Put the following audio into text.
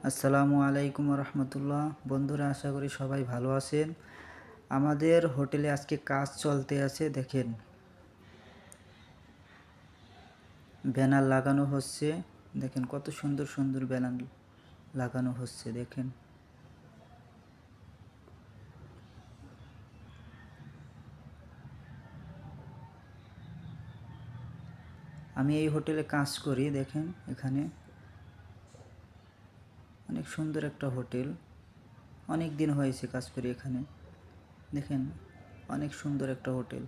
আসসালামু আলাইকুম রহমতুল্লাহ। বন্ধুরা, আশা করি সবাই ভালো আছেন। আমাদের হোটেলে আজকে কাজ চলতে আছে। দেখেন, ব্যানার লাগানো হচ্ছে। দেখেন কত সুন্দর সুন্দর ব্যানার লাগানো হচ্ছে। দেখেন, আমি এই হোটেলে কাজ করি। দেখেন, এখানে অনেক সুন্দর একটা হোটেল। অনেক দিন হয়েছে কাজ করি এখানে। দেখেন, অনেক সুন্দর একটা হোটেল।